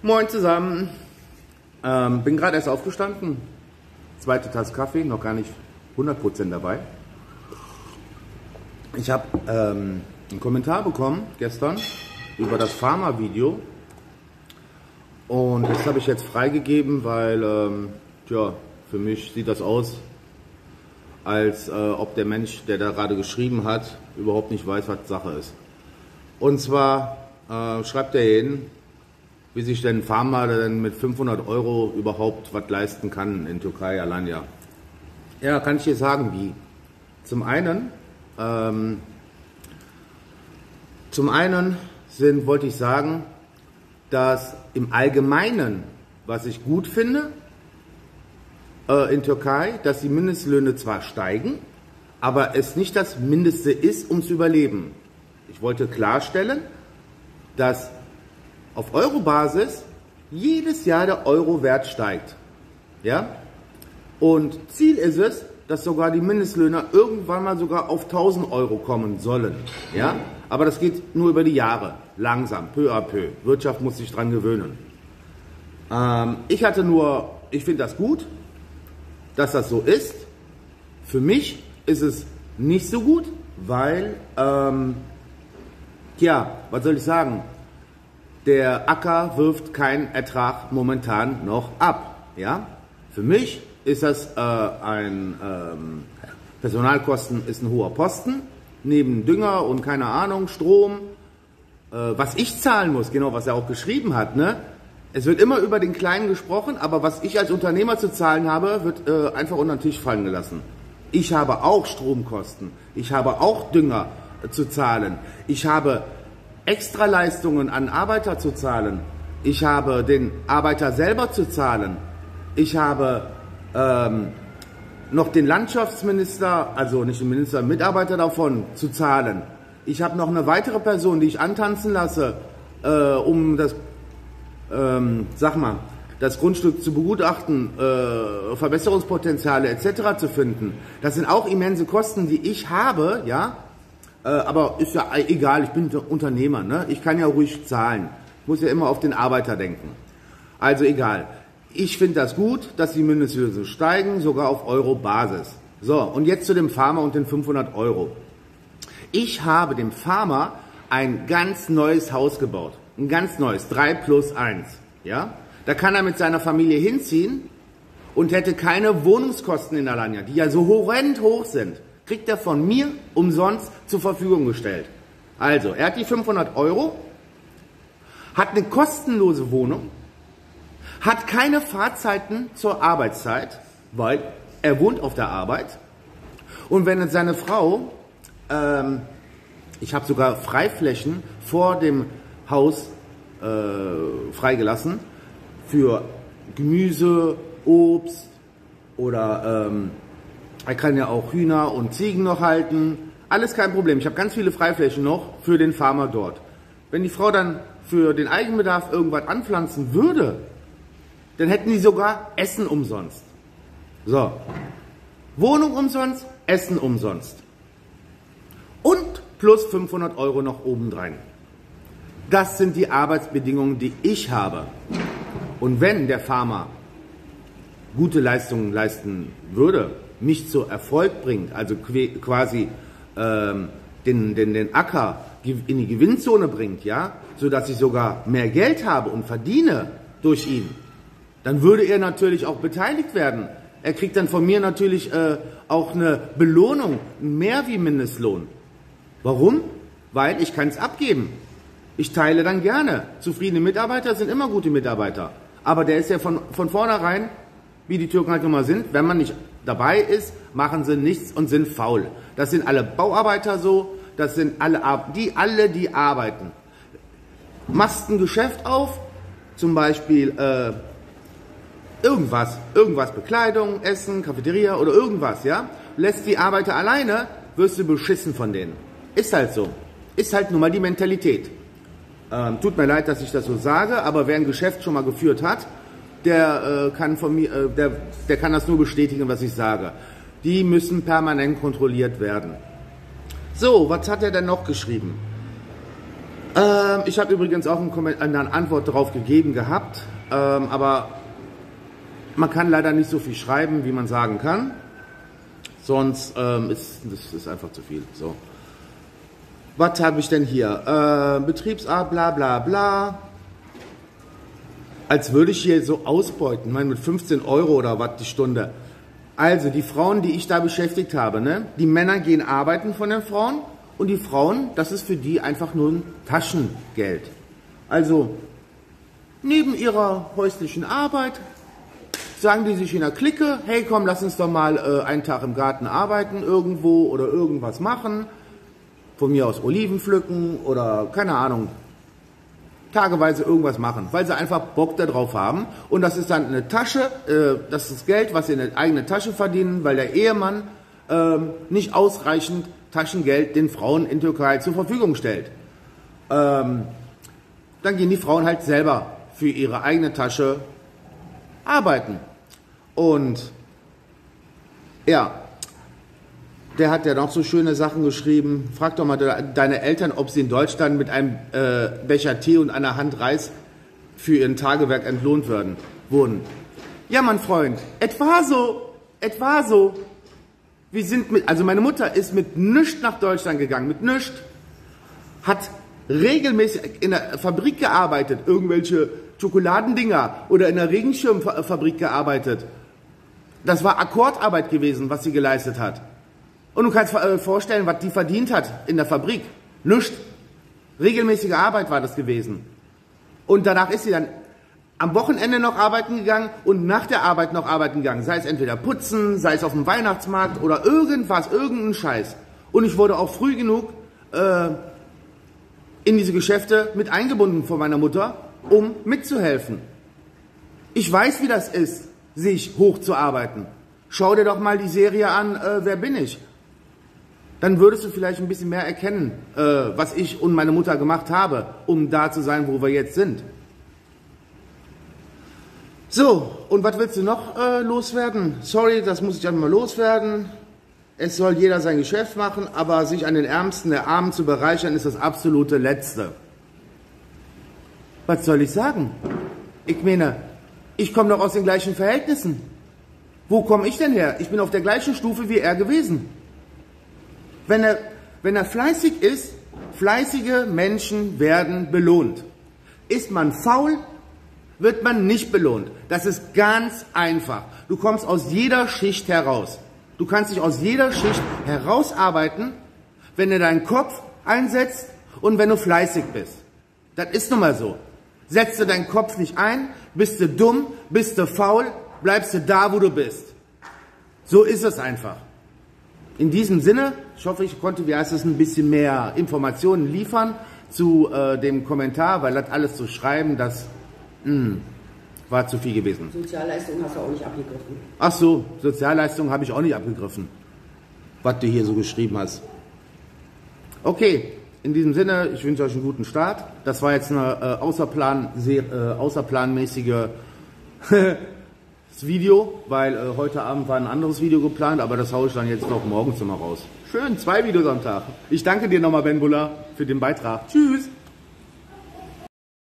Moin zusammen. Bin gerade erst aufgestanden. Zweite Tasse Kaffee, noch gar nicht 100% dabei. Ich habe einen Kommentar bekommen gestern über das Pharma-Video. Und das habe ich jetzt freigegeben, weil für mich sieht das aus, als ob der Mensch, der da gerade geschrieben hat, überhaupt nicht weiß, was Sache ist. Und zwar schreibt er hin, wie sich denn Pharma denn mit 500 € überhaupt was leisten kann in Türkei, Alanya. Ja, kann ich dir sagen, wie. Zum einen wollte ich sagen, dass im Allgemeinen, was ich gut finde, in Türkei, dass die Mindestlöhne zwar steigen, aber es nicht das Mindeste ist, um zu überleben. Ich wollte klarstellen, dass auf Euro-Basis jedes Jahr der Euro-Wert steigt. Ja? Und Ziel ist es, dass sogar die Mindestlöhne irgendwann mal sogar auf 1000 € kommen sollen. Ja? Aber das geht nur über die Jahre, langsam, peu à peu. Wirtschaft muss sich dran gewöhnen. Ich finde das gut, dass das so ist. Für mich ist es nicht so gut, weil, was soll ich sagen? Der Acker wirft keinen Ertrag momentan noch ab. Ja? Für mich ist das Personalkosten ist ein hoher Posten, neben Dünger und keine Ahnung, Strom. Was ich zahlen muss, genau was er auch geschrieben hat, ne? Es wird immer über den Kleinen gesprochen, aber was ich als Unternehmer zu zahlen habe, wird einfach unter den Tisch fallen gelassen. Ich habe auch Stromkosten, ich habe auch Dünger zu zahlen, ich habe Extraleistungen an Arbeiter zu zahlen, ich habe den Arbeiter selber zu zahlen, ich habe noch den Landschaftsminister, also nicht den Minister, Mitarbeiter davon zu zahlen. Ich habe noch eine weitere Person, die ich antanzen lasse, um das das Grundstück zu begutachten, Verbesserungspotenziale etc. zu finden. Das sind auch immense Kosten, die ich habe, ja. Aber ist ja egal, ich bin Unternehmer, ne? Ich kann ja ruhig zahlen. Ich muss ja immer auf den Arbeiter denken. Also egal. Ich finde das gut, dass die Mindestlöhne steigen, sogar auf Euro-Basis. So, und jetzt zu dem Pharma und den 500 €. Ich habe dem Pharma ein ganz neues Haus gebaut. Ein ganz neues, 3+1. Ja? Da kann er mit seiner Familie hinziehen und hätte keine Wohnungskosten in Alanya, die ja so horrend hoch sind. Kriegt er von mir umsonst zur Verfügung gestellt. Also, er hat die 500 €, hat eine kostenlose Wohnung, hat keine Fahrzeiten zur Arbeitszeit, weil er wohnt auf der Arbeit. Und wenn jetzt seine Frau, ich habe sogar Freiflächen vor dem Haus freigelassen für Gemüse, Obst oder er kann ja auch Hühner und Ziegen noch halten. Alles kein Problem. Ich habe ganz viele Freiflächen noch für den Farmer dort. Wenn die Frau dann für den Eigenbedarf irgendwas anpflanzen würde, dann hätten die sogar Essen umsonst. So. Wohnung umsonst, Essen umsonst. Und plus 500 € noch obendrein. Das sind die Arbeitsbedingungen, die ich habe. Und wenn der Farmer gute Leistungen leisten würde, mich zu Erfolg bringt, also quasi den Acker in die Gewinnzone bringt, ja, sodass ich sogar mehr Geld habe und verdiene durch ihn, dann würde er natürlich auch beteiligt werden. Er kriegt dann von mir natürlich auch eine Belohnung, mehr wie Mindestlohn. Warum? Weil ich kann es abgeben. Ich teile dann gerne. Zufriedene Mitarbeiter sind immer gute Mitarbeiter. Aber der ist ja von vornherein, wie die Türken halt nun mal sind, wenn man nicht dabei ist, machen sie nichts und sind faul. Das sind alle Bauarbeiter so, das sind alle, die arbeiten. Machst ein Geschäft auf, zum Beispiel irgendwas, Bekleidung, Essen, Cafeteria oder irgendwas, ja, lässt die Arbeiter alleine, wirst du beschissen von denen. Ist halt so. Ist halt nun mal die Mentalität. Tut mir leid, dass ich das so sage, aber wer ein Geschäft schon mal geführt hat, der kann das nur bestätigen, was ich sage. Die müssen permanent kontrolliert werden. So, was hat er denn noch geschrieben? Ich habe übrigens auch eine Antwort darauf gegeben gehabt, aber man kann leider nicht so viel schreiben, wie man sagen kann. Sonst ist einfach zu viel. So. Was habe ich denn hier? Betriebsart, bla bla bla. Als würde ich hier so ausbeuten, ich meine mit 15 Euro oder was die Stunde. Also die Frauen, die ich da beschäftigt habe, ne? Die Männer gehen arbeiten von den Frauen und die Frauen, das ist für die einfach nur ein Taschengeld. Also neben ihrer häuslichen Arbeit sagen die sich in der Clique, hey komm, lass uns doch mal einen Tag im Garten arbeiten irgendwo oder irgendwas machen. Von mir aus Oliven pflücken oder keine Ahnung, tageweise irgendwas machen, weil sie einfach Bock darauf haben. Und das ist dann eine Tasche, das ist Geld, was sie in der eigenen Tasche verdienen, weil der Ehemann nicht ausreichend Taschengeld den Frauen in Türkei zur Verfügung stellt. Dann gehen die Frauen halt selber für ihre eigene Tasche arbeiten. Und ja, der hat ja noch so schöne Sachen geschrieben. Frag doch mal deine Eltern, ob sie in Deutschland mit einem Becher Tee und einer Hand Reis für ihren Tagewerk entlohnt wurden. Ja, mein Freund, etwa so. Wir sind also meine Mutter ist mit nichts nach Deutschland gegangen, mit nichts. Hat regelmäßig in der Fabrik gearbeitet, irgendwelche Schokoladendinger oder in der Regenschirmfabrik gearbeitet. Das war Akkordarbeit gewesen, was sie geleistet hat. Und du kannst vorstellen, was die verdient hat in der Fabrik. Nichts. Regelmäßige Arbeit war das gewesen. Und danach ist sie dann am Wochenende noch arbeiten gegangen und nach der Arbeit noch arbeiten gegangen. Sei es entweder putzen, sei es auf dem Weihnachtsmarkt oder irgendwas, irgendein Scheiß. Und ich wurde auch früh genug in diese Geschäfte mit eingebunden von meiner Mutter, um mitzuhelfen. Ich weiß, wie das ist, sich hochzuarbeiten. Schau dir doch mal die Serie an, Wer bin ich? Dann würdest du vielleicht ein bisschen mehr erkennen, was ich und meine Mutter gemacht habe, um da zu sein, wo wir jetzt sind. So, und was willst du noch loswerden? Sorry, das muss ich einfach mal loswerden. Es soll jeder sein Geschäft machen, aber sich an den Ärmsten der Armen zu bereichern, ist das absolute Letzte. Was soll ich sagen? Ich meine, ich komme doch aus den gleichen Verhältnissen. Wo komme ich denn her? Ich bin auf der gleichen Stufe wie er gewesen. Wenn er fleißig ist, fleißige Menschen werden belohnt. Ist man faul, wird man nicht belohnt. Das ist ganz einfach. Du kommst aus jeder Schicht heraus. Du kannst dich aus jeder Schicht herausarbeiten, wenn du deinen Kopf einsetzt und wenn du fleißig bist. Das ist nun mal so. Setzt du deinen Kopf nicht ein, bist du dumm, bist du faul, bleibst du da, wo du bist. So ist es einfach. In diesem Sinne, ich hoffe, ich konnte, ein bisschen mehr Informationen liefern zu dem Kommentar, weil das alles zu schreiben, das war zu viel gewesen. Sozialleistung hast du auch nicht abgegriffen. Ach so, Sozialleistung habe ich auch nicht abgegriffen, was du hier so geschrieben hast. Okay, in diesem Sinne, ich wünsche euch einen guten Start. Das war jetzt eine außerplanmäßige Video, weil heute Abend war ein anderes Video geplant, aber das haue ich dann jetzt noch morgens nochmal raus. Schön, 2 Videos am Tag. Ich danke dir nochmal, Ben Buller, für den Beitrag. Tschüss!